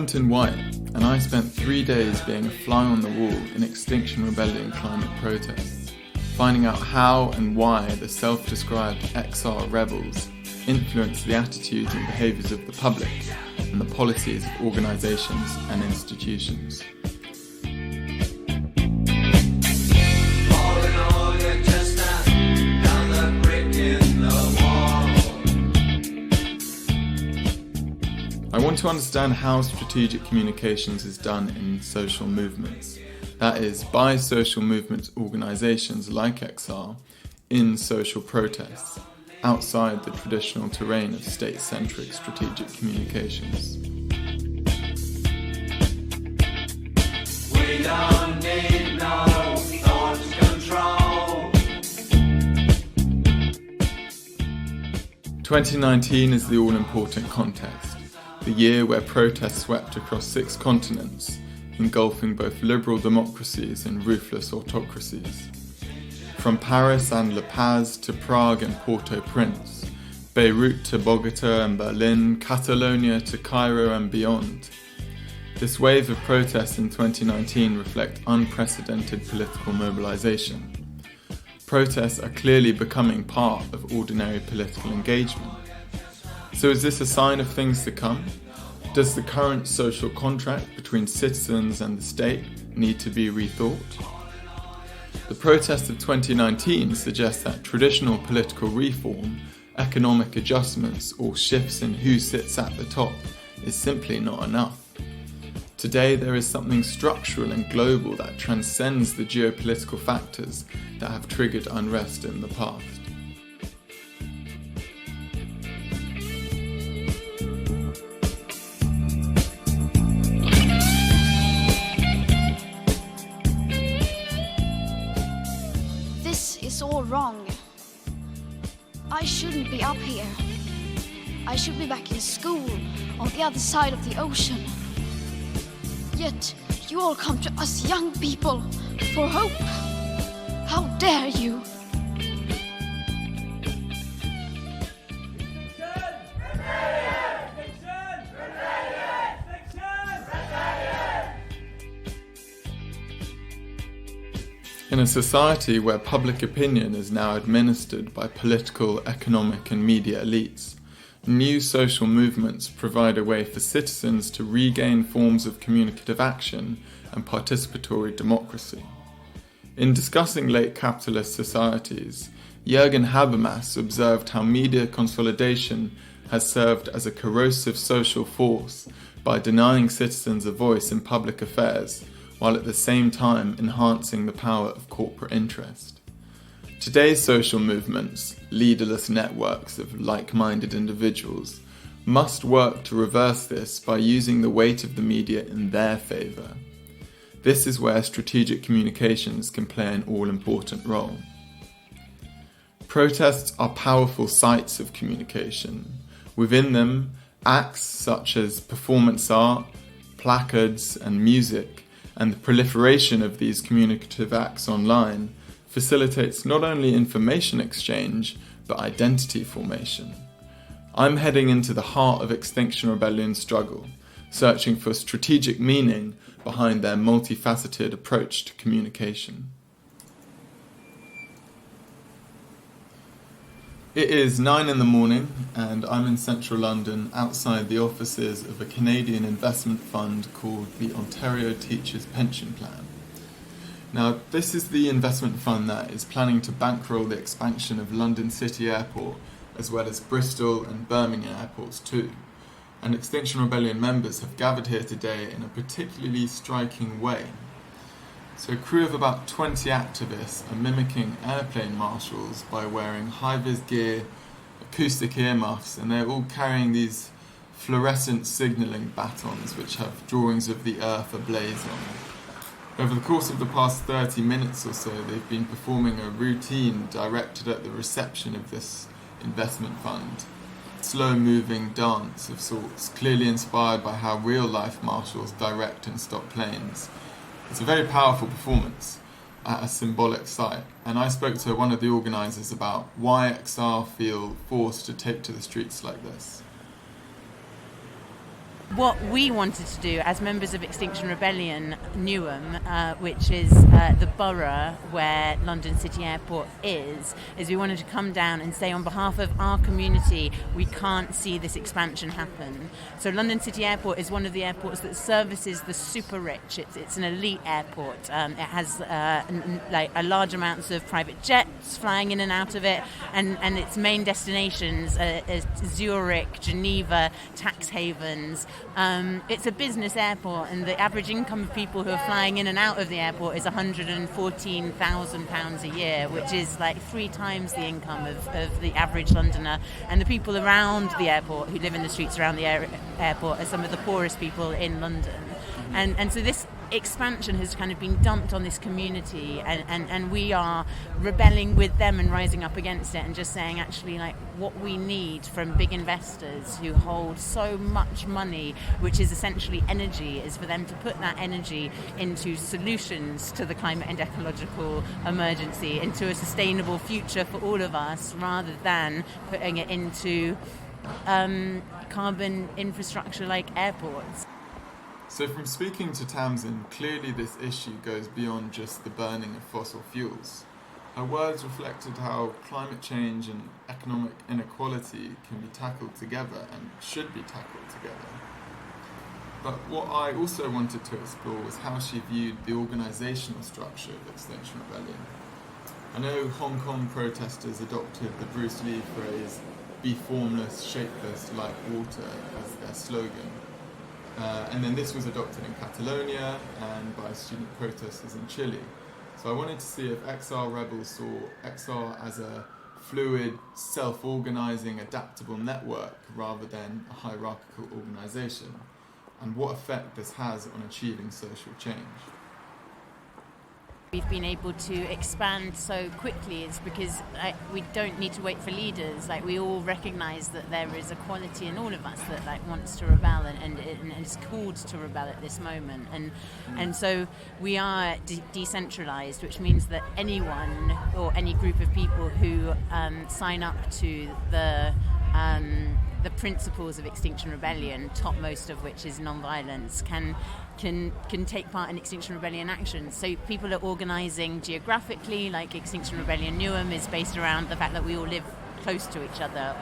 Trent in White, and I spent 3 days being a fly on the wall in Extinction Rebellion climate protests, finding out how and why the self-described XR rebels influence the attitudes and behaviours of the public and the policies of organisations and institutions. 'I want to understand how strategic communications is done in social movements, that is, by social movements organisations like XR, in social protests, outside the traditional terrain of state-centric strategic communications. We don't need no thought control. 2019 is the all-important context. The year where protests swept across 6 continents, engulfing both liberal democracies and ruthless autocracies. From Paris and La Paz to Prague and Port-au-Prince, Beirut to Bogota and Berlin, Catalonia to Cairo and beyond. This wave of protests in 2019 reflect unprecedented political mobilisation. Protests are clearly becoming part of ordinary political engagement. So is this a sign of things to come? Does the current social contract between citizens and the state need to be rethought? The protests of 2019 suggest that traditional political reform, economic adjustments, or shifts in who sits at the top is simply not enough. Today there is something structural and global that transcends the geopolitical factors that have triggered unrest in the past. It's all wrong. I shouldn't be up here. I should be back in school on the other side of the ocean. Yet you all come to us young people for hope. How dare you? In a society where public opinion is now administered by political, economic and media elites, new social movements provide a way for citizens to regain forms of communicative action and participatory democracy. In discussing late capitalist societies, Jürgen Habermas observed how media consolidation has served as a corrosive social force by denying citizens a voice in public affairs, while at the same time enhancing the power of corporate interest. Today's social movements, leaderless networks of like-minded individuals, must work to reverse this by using the weight of the media in their favour. This is where strategic communications can play an all-important role. Protests are powerful sites of communication. Within them, acts such as performance art, placards and music, and the proliferation of these communicative acts online facilitates not only information exchange, but identity formation. I'm heading into the heart of Extinction Rebellion's struggle, searching for strategic meaning behind their multifaceted approach to communication. It is 9 in the morning and I'm in central London outside the offices of a Canadian investment fund called the Ontario Teachers' Pension Plan. Now, this is the investment fund that is planning to bankroll the expansion of London City Airport as well as Bristol and Birmingham airports too. And Extinction Rebellion members have gathered here today in a particularly striking way. So a crew of about 20 activists are mimicking airplane marshals by wearing high-vis gear, acoustic earmuffs, and they're all carrying these fluorescent signalling batons which have drawings of the Earth ablaze on. Over the course of the past 30 minutes or so, they've been performing a routine directed at the reception of this investment fund. Slow-moving dance of sorts, clearly inspired by how real-life marshals direct and stop planes. It's a very powerful performance at a symbolic site, and I spoke to one of the organisers about why XR feel forced to take to the streets like this. what we wanted to do as members of Extinction Rebellion Newham, which is the borough where London City Airport is we wanted to come down and say on behalf of our community, we can't see this expansion happen. So London City Airport is one of the airports that services the super rich. It's an elite airport. It has a large amounts of private jets flying in and out of it, and its main destinations are Zurich, Geneva, tax havens. It's a business airport, and the average income of people who are flying in and out of the airport is £114,000 a year, which is like 3 times the income of the average Londoner. And the people around the airport who live in the streets around the airport are some of the poorest people in London. And so this expansion has kind of been dumped on this community, and we are rebelling with them and rising up against it and just saying, actually, like, what we need from big investors who hold so much money, which is essentially energy, is for them to put that energy into solutions to the climate and ecological emergency, into a sustainable future for all of us, rather than putting it into carbon infrastructure like airports. So from speaking to Tamsin, clearly this issue goes beyond just the burning of fossil fuels. Her words reflected how climate change and economic inequality can be tackled together and should be tackled together. But what I also wanted to explore was how she viewed the organisational structure of Extinction Rebellion. I know Hong Kong protesters adopted the Bruce Lee phrase, "be formless, shapeless, like water," as their slogan. And then this was adopted in Catalonia and by student protesters in Chile. So I wanted to see if XR rebels saw XR as a fluid, self-organising, adaptable network rather than a hierarchical organisation, and what effect this has on achieving social change. We've been able to expand so quickly is because we don't need to wait for leaders. Like, we all recognise that there is a quality in all of us that wants to rebel and is called to rebel at this moment. And so we are decentralised, which means that anyone or any group of people who sign up to the principles of Extinction Rebellion, topmost of which is non-violence, can take part in Extinction Rebellion actions. So people are organising geographically, like Extinction Rebellion Newham is based around the fact that we all live close to each other.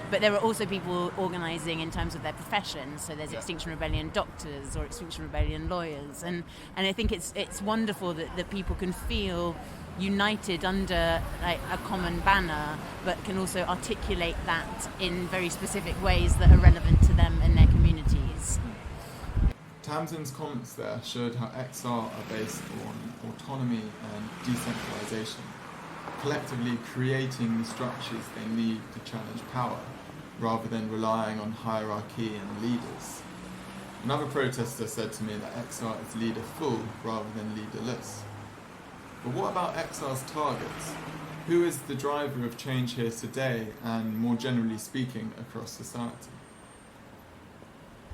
But there are also people organising in terms of their professions. So there's Extinction Rebellion doctors or Extinction Rebellion lawyers. And I think it's wonderful that people can feel united under a common banner, but can also articulate that in very specific ways that are relevant to them and their communities. Tamsin's comments there showed how XR are based on autonomy and decentralisation, collectively creating the structures they need to challenge power, rather than relying on hierarchy and leaders. Another protester said to me that XR is leaderful rather than leaderless. But what about XR's targets? Who is the driver of change here today and, more generally speaking, across society?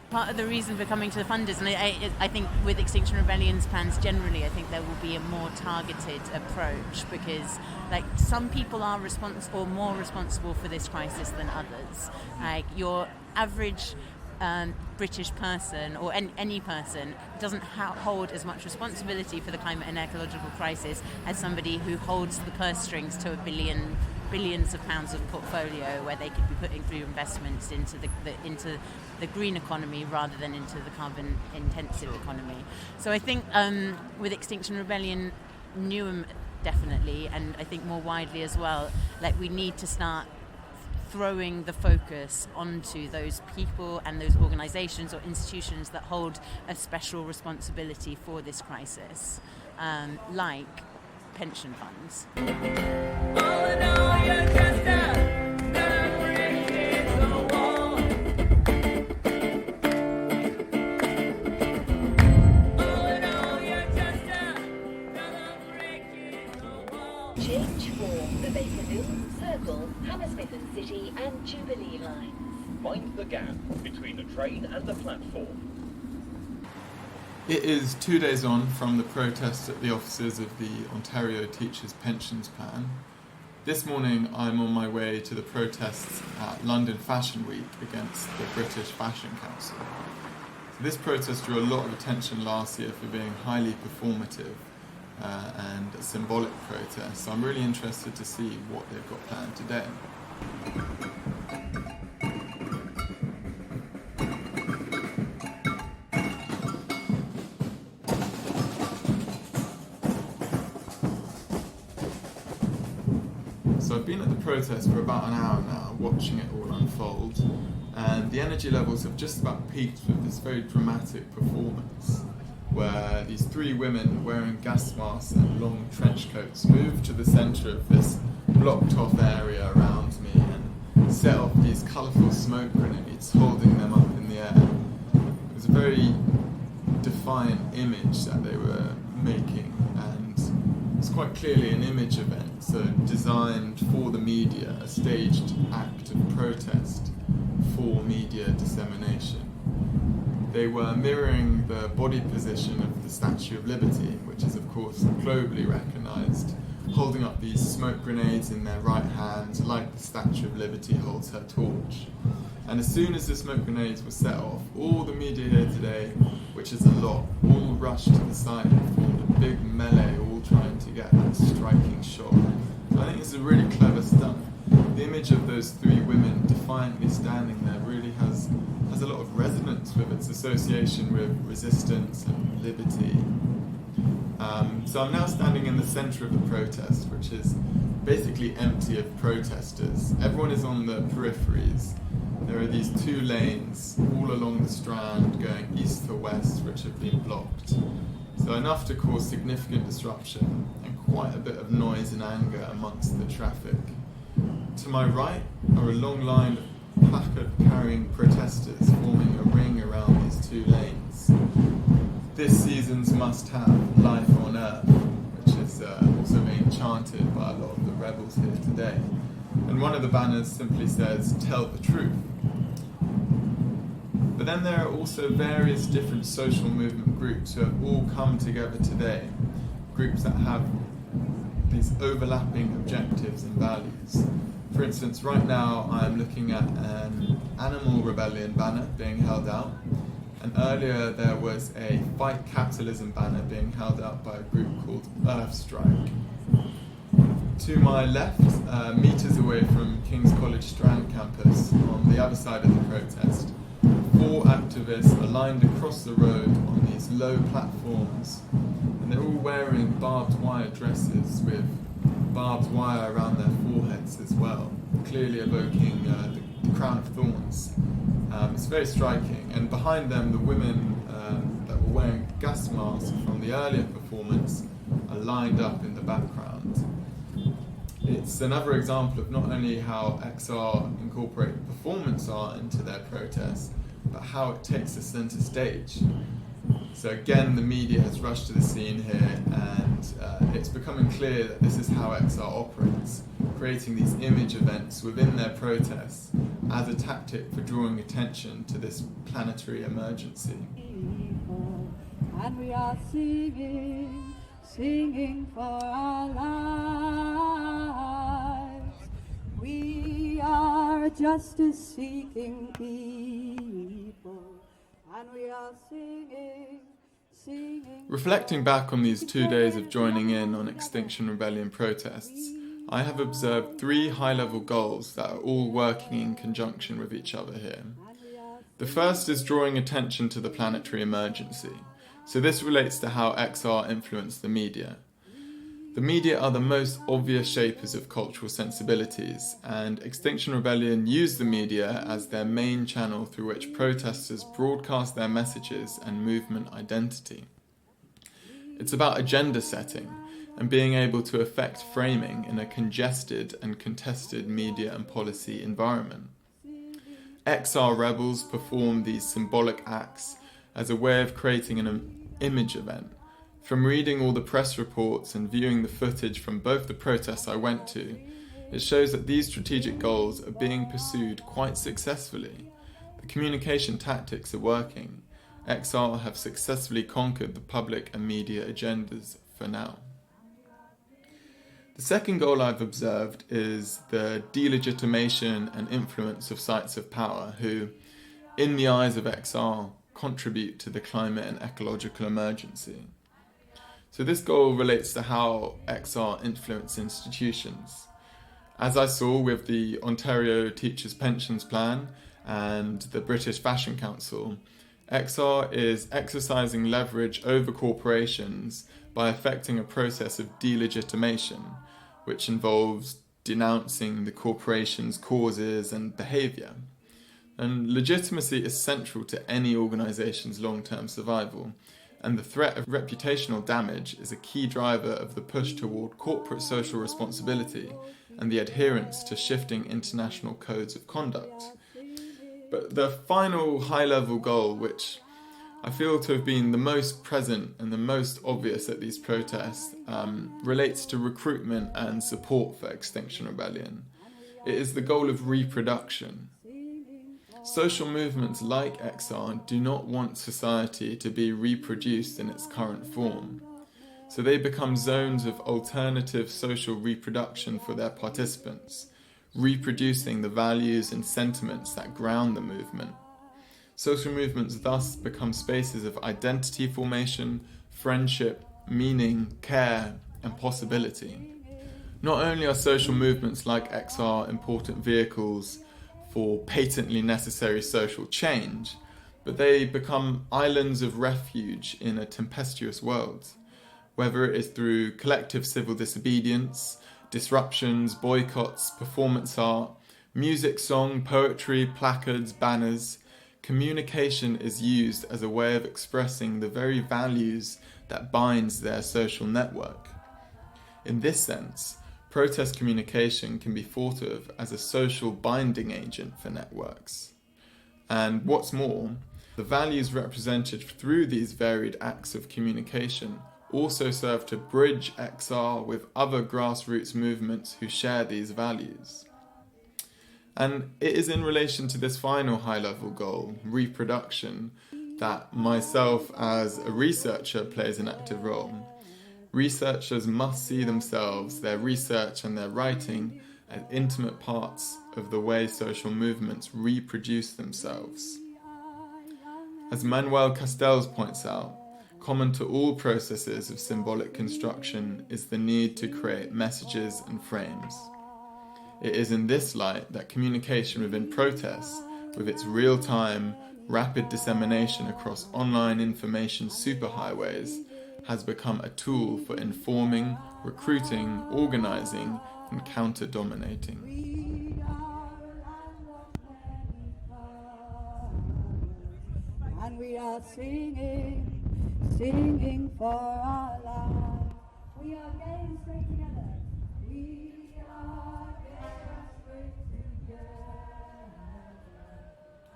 Part of the reason for coming to the funders, and I think with Extinction Rebellion's plans generally, I think there will be a more targeted approach, because some people are more responsible for this crisis than others. Your average British person or any person doesn't hold as much responsibility for the climate and ecological crisis as somebody who holds the purse strings to billions of pounds of portfolio, where they could be putting through investments into the green economy rather than into the carbon intensive economy. So I think with Extinction Rebellion Newham, definitely, and I think more widely as well, we need to start throwing the focus onto those people and those organisations or institutions that hold a special responsibility for this crisis, like pension funds. Change for the Bakerloo, Circle, Hammersmith and City and Jubilee lines. Mind the gap between the train and the platform. It is 2 days on from the protest at the offices of the Ontario Teachers' Pensions Plan, This morning I'm on my way to the protests at London Fashion Week against the British Fashion Council. So this protest drew a lot of attention last year for being highly performative and a symbolic protest, so I'm really interested to see what they've got planned today. So I've been at the protest for about an hour now, watching it all unfold, and the energy levels have just about peaked with this very dramatic performance, where these three women wearing gas masks and long trench coats move to the centre of this blocked off area around me and set off these colourful smoke grenades, holding them up in the air. It was a very defiant image that they were making, and it's quite clearly an image event, so designed for the media, a staged act of protest for media dissemination. They were mirroring the body position of the Statue of Liberty, which is of course globally recognised, holding up these smoke grenades in their right hand like the Statue of Liberty holds her torch. And as soon as the smoke grenades were set off, all the media here today, which is a lot, all rushed to the site and formed a big melee, all trying to get that striking shot. I think it's a really clever stunt. The image of those three women defiantly standing there really has a lot of resonance with its association with resistance and liberty. So I'm now standing in the centre of the protest, which is basically empty of protesters. Everyone is on the peripheries. There are these two lanes all along the Strand going east to west, which have been blocked. So enough to cause significant disruption and quite a bit of noise and anger amongst the traffic. To my right are a long line of placard-carrying protesters forming a ring around these two lanes. This season's must-have, Life on Earth, which is also being chanted by a lot of the rebels here today. And one of the banners simply says, "Tell the truth." But then there are also various different social movement groups who have all come together today, groups that have these overlapping objectives and values. For instance, right now I'm looking at an animal rebellion banner being held out, and earlier there was a Fight Capitalism banner being held out by a group called Earth Strike. To my left, metres away from King's College Strand campus, on the other side of the protest, 4 activists are lined across the road on these low platforms, and they're all wearing barbed wire dresses with barbed wire around their foreheads as well, clearly evoking the crown of thorns. It's very striking, and behind them the women that were wearing gas masks from the earlier performance are lined up in the background. It's another example of not only how XR incorporate performance art into their protests, but how it takes the centre stage. So again, the media has rushed to the scene here, and it's becoming clear that this is how XR operates, creating these image events within their protests as a tactic for drawing attention to this planetary emergency. And we are singing for our lives. We are justice-seeking people, and we are singing. Reflecting back on these 2 days of joining in on Extinction Rebellion protests, I have observed 3 high-level goals that are all working in conjunction with each other here. The first is drawing attention to the planetary emergency. So this relates to how XR influenced the media. The media are the most obvious shapers of cultural sensibilities, and Extinction Rebellion used the media as their main channel through which protesters broadcast their messages and movement identity. It's about agenda setting and being able to affect framing in a congested and contested media and policy environment. XR rebels perform these symbolic acts as a way of creating an image event. From reading all the press reports and viewing the footage from both the protests I went to, it shows that these strategic goals are being pursued quite successfully. The communication tactics are working. XR have successfully conquered the public and media agendas for now. The second goal I've observed is the delegitimation and influence of sites of power who, in the eyes of XR, contribute to the climate and ecological emergency. So this goal relates to how XR influence institutions. As I saw with the Ontario Teachers' Pensions Plan and the British Fashion Council, XR is exercising leverage over corporations by effecting a process of delegitimation, which involves denouncing the corporation's causes and behaviour. And legitimacy is central to any organisation's long-term survival, and the threat of reputational damage is a key driver of the push toward corporate social responsibility and the adherence to shifting international codes of conduct. But the final high-level goal, which I feel to have been the most present and the most obvious at these protests, relates to recruitment and support for Extinction Rebellion. It is the goal of reproduction. Social movements like XR do not want society to be reproduced in its current form, so they become zones of alternative social reproduction for their participants, reproducing the values and sentiments that ground the movement. Social movements thus become spaces of identity formation, friendship, meaning, care, and possibility. Not only are social movements like XR important vehicles for patently necessary social change, but they become islands of refuge in a tempestuous world, whether it is through collective civil disobedience, disruptions, boycotts, performance art, music, song, poetry, placards, banners. Communication is used as a way of expressing the very values that binds their social network. In this sense, protest communication can be thought of as a social binding agent for networks. And what's more, the values represented through these varied acts of communication also serve to bridge XR with other grassroots movements who share these values. And it is in relation to this final high-level goal, reproduction, that myself as a researcher plays an active role. Researchers must see themselves, their research and their writing as intimate parts of the way social movements reproduce themselves. As Manuel Castells points out, common to all processes of symbolic construction is the need to create messages and frames. It is in this light that communication within protests, with its real-time, rapid dissemination across online information superhighways, has become a tool for informing, recruiting, organising, and counter-dominating. We are a land of many colors, and we are singing for our life. We are getting straight together. We are getting straight together,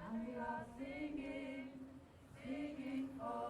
and we are singing for